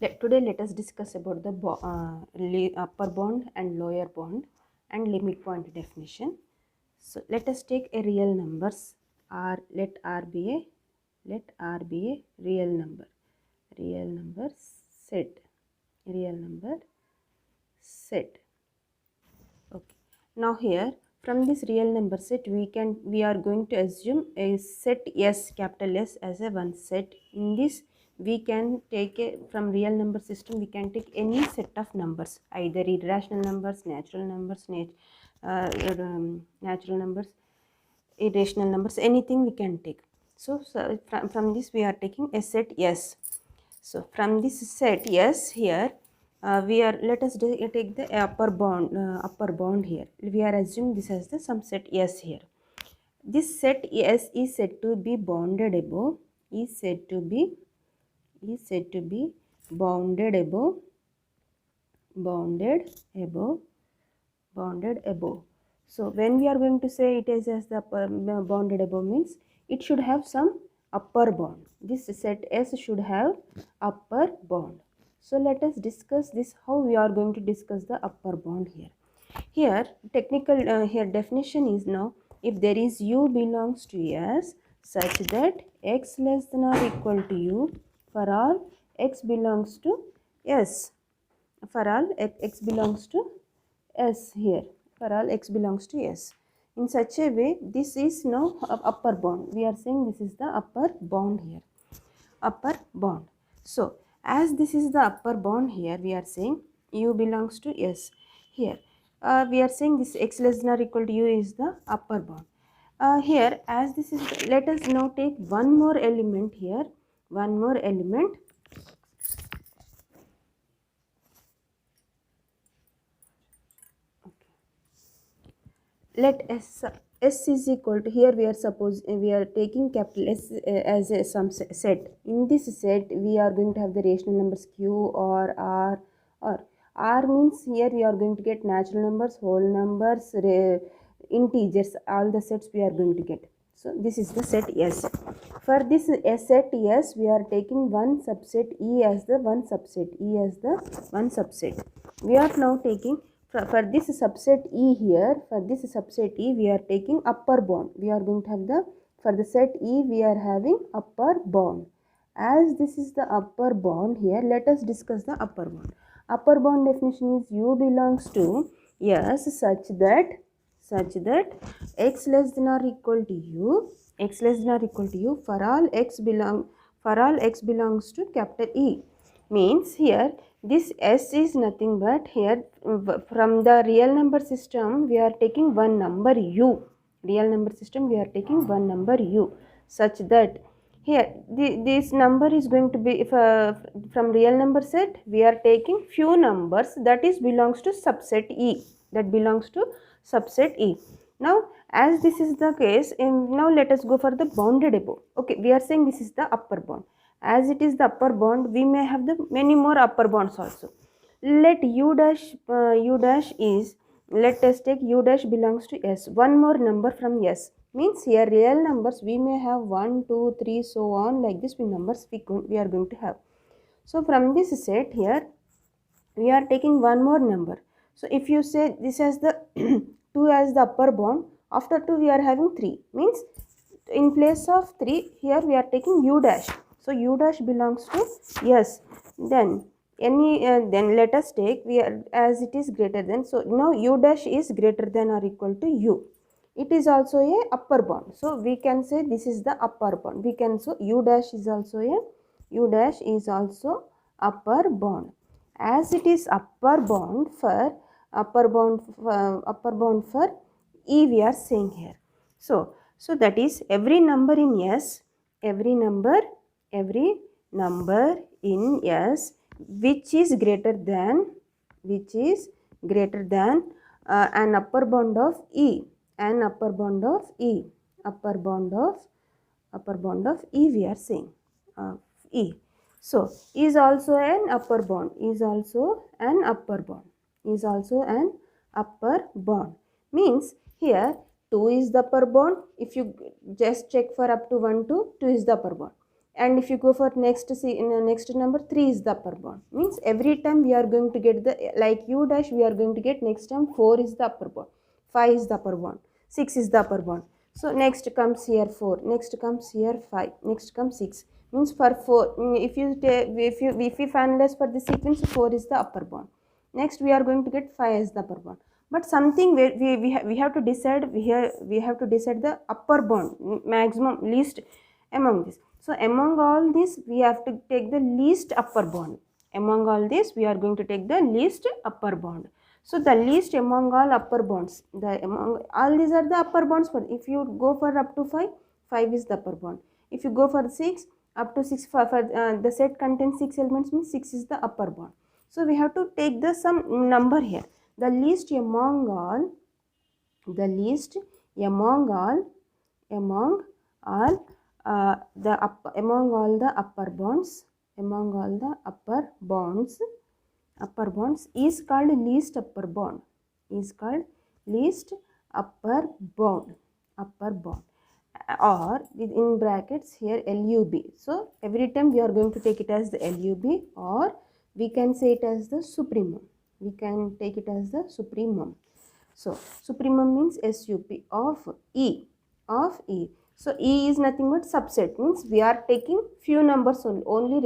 Today let us discuss about the upper bound and lower bound and limit point definition. So let us take a real numbers. Let R be a real number. Real number set. Real number set. Okay. Now here from this real number set we are going to assume a set S, capital S, as a one set. In this we can take from real number system we can take any set of numbers, either irrational numbers, natural numbers, natural numbers, irrational numbers, anything we can take. So from this we are taking a set S. So from this set S here let us take the upper bound here. We are assuming this as the some set S here. This set S is said to be bounded above, is said to be bounded above, bounded above. So when we are going to say it is as the bounded above, means it should have some upper bound. This set S should have upper bound. So let us discuss this, how we are going to discuss the upper bound here. Here technical here definition is, now if there is U belongs to S such that X less than or equal to U for all X belongs to S, for all X belongs to S here, for all X belongs to S. In such a way, this is now upper bound. We are saying this is the upper bound here. Upper bound. So, as this is the upper bound here, we are saying U belongs to S. Here, we are saying this X less than or equal to U is the upper bound. Here, as this is, let us now take one more element here. One more element. Let S is equal to, here we are taking capital S as some set. In this set we are going to have the rational numbers Q or R, or R means here we are going to get natural numbers, whole numbers, integers, all the sets we are going to get. So this is the set S. For this set S we are taking one subset E as the one subset, E as the one subset. We are now taking for this subset E here, for this subset E we are taking upper bound. We are going to have the, for the set E we are having upper bound. As this is the upper bound here, let us discuss the upper bound. Upper bound definition is U belongs to S such that X less than or equal to U, X less than or equal to U for all X belongs to capital E. Means here this S is nothing but, here from the real number system we are taking one number U. Real number system we are taking one number U, such that here this number is going to be, if from real number set we are taking few numbers that is belongs to subset E, that belongs to subset E. Now as this is the case, now let us go for the bounded above. Okay, we are saying this is the upper bound. As it is the upper bound, we may have the many more upper bounds also. Let U dash is, let us take U dash belongs to S, one more number from S. Means here real numbers we may have 1, 2, 3, so on, like this numbers we are going to have. So from this set here we are taking one more number. So if you say this as the 2 as the upper bound, after 2 we are having 3, means in place of 3 here we are taking U dash. So U dash belongs to S. Then then let us take, we are, as it is greater than, so now U dash is greater than or equal to U. It is also a upper bound. So we can say this is the upper bound. We can, so U dash is also upper bound. As it is upper bound for E we are saying here. So that is every number in S, every number in S which is greater than an upper bound of E, upper bound of E we are saying E. So is also an upper bound, means here 2 is the upper bound. If you just check for up to 1, 2 is the upper bound. And if you go for next next number, 3 is the upper bound. Means every time we are going to get the, like u dash we are going to get next time 4 is the upper bound, 5 is the upper bound, 6 is the upper bound. So next comes here 4, next comes here 5, next comes 6. Means for 4, if you finalize for the sequence, 4 is the upper bound. Next we are going to get 5 as the upper bound. But something where we have to decide, we have to decide the upper bound, maximum, least among this. So among all this we have to take the least upper bound. Among all this we are going to take the least upper bound. So the least among all upper bounds, among all these are the upper bounds. For if you go for up to 5, 5 is the upper bound. If you go for 6, up to 6, for the set contains 6 elements, means 6 is the upper bound. So we have to take the some number here. The least among all, the least among all the among all the upper bounds, among all the upper bounds is called least upper bound, is called least upper bound, or in brackets here LUB. So every time we are going to take it as the LUB, or we can say it as the supremum. We can take it as the supremum. So supremum means SUP of E, of E. So E is nothing but subset, means we are taking few numbers only, only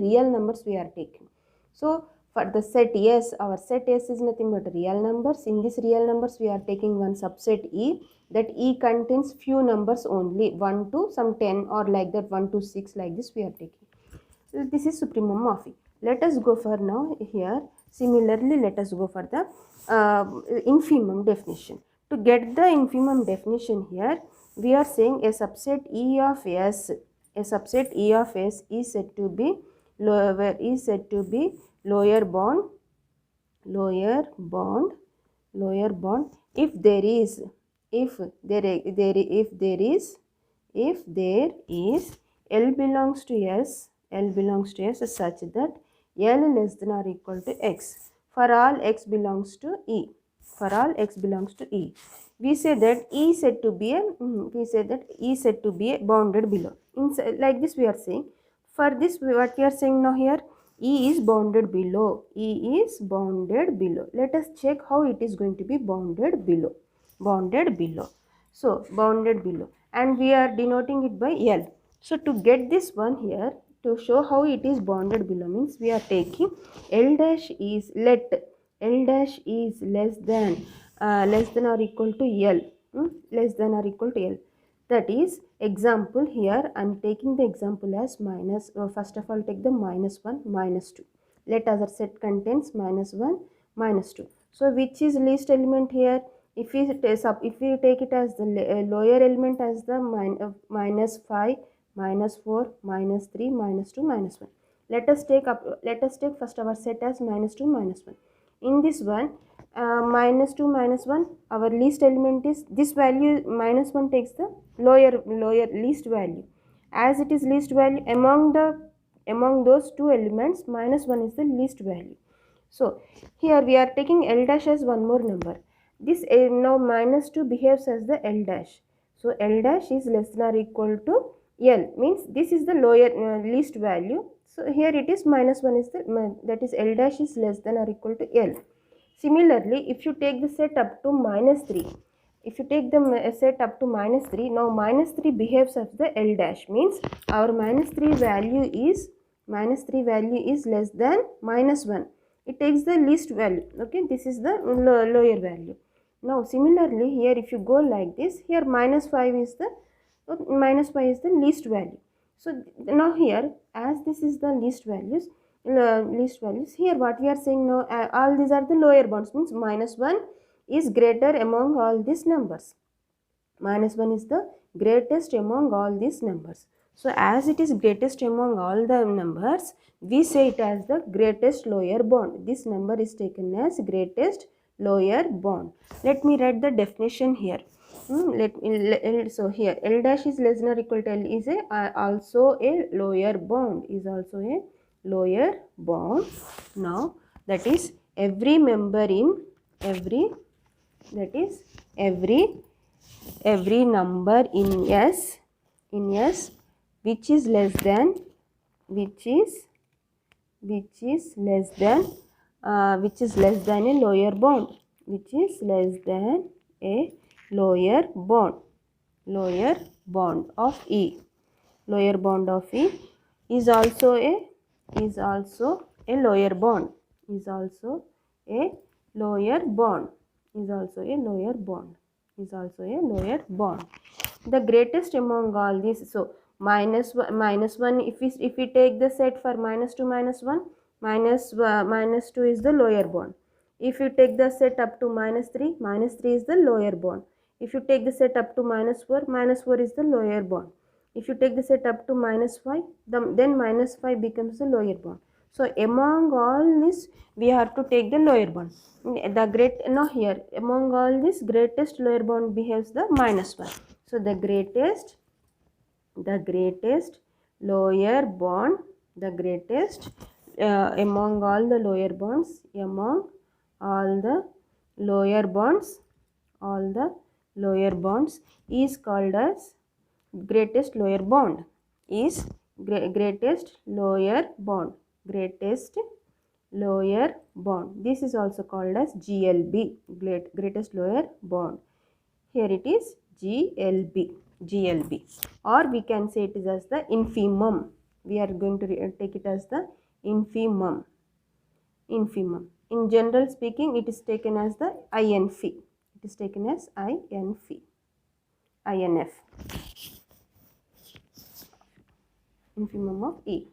real numbers we are taking. So for the set S, our set S is nothing but real numbers. In this real numbers we are taking one subset E. That E contains few numbers only, 1 to some 10 or like that, 1 to 6, like this we are taking. So this is supremum of E. Let us go for now here. Similarly, let us go for the infimum definition. To get the infimum definition here, we are saying a subset E of S, a subset E of S is said to be lower, lower bound if there is L belongs to S such that L less than or equal to X for all X belongs to E. For all X belongs to E, we say that E said to be a bounded below. Like this we are saying. For this, what we are saying now here, E is bounded below. E is bounded below. Let us check how it is going to be bounded below. Bounded below. So bounded below, and we are denoting it by L. So to get this one here, to show how it is bounded below, means we are taking L dash is, let L dash is less than or equal to L, less than or equal to L. That is, example here I am taking the example as minus, first of all take the minus 1, minus 2. Let other set contains minus 1, minus 2. So which is least element here? If we take it as the lower element as the minus 5, minus 4, minus 3, minus 2, minus 1. Let us take first our set as minus 2, minus 1. In this one, minus 2, minus 1, our least element is this value. Minus 1 takes the lower least value. As it is least value among those two elements, minus 1 is the least value. So here we are taking L dash as one more number. This now minus 2 behaves as the L dash. So L dash is less than or equal to L, means this is the lower least value. So here it is minus 1 is the, that is L dash is less than or equal to L. Similarly, if you take the set up to minus 3, if you take the set up to minus 3, now minus 3 behaves as the L dash, means our minus 3 value is less than minus 1. It takes the least value. Okay, this is the lower value. Now similarly here, if you go like this, here minus 5 is the least value. So now here, as this is the least values, here what we are saying now, all these are the lower bounds, means minus 1 is greater among all these numbers. Minus 1 is the greatest among all these numbers. So as it is greatest among all the numbers, we say it as the greatest lower bound. This number is taken as greatest lower bound. Let me write the definition here. So here L dash is less than or equal to L is also a lower bound. Now that is every member in every number in S which is less than which is less than a lower bond, which is less than a lower bond of E. Lower bond of E is also a lower bond, is also a lower bond, is also a lower bond, is also a lower bond. The greatest among all these, so minus 1, if we take the set for -2 -1, -2 is the lower bond. If you take the set up to -3 is the lower bond. If you take the set up to -4 is the lower bond. If you take the set up to -5, then -5 becomes the lower bond. So among all this, we have to take the lower bond. The great, now here among all this, greatest lower bond behaves the -1. So the greatest lower bond, the greatest among all the lower bonds, among all the lower bonds, all the lower bonds is called as greatest lower bond, is greatest lower bond, greatest lower bond. This is also called as GLB, greatest lower bond. Here it is GLB, or we can say it is as the infimum. We are going to take it as the infimum. In general speaking, it is taken as the INF. It is taken as INF, infimum of E.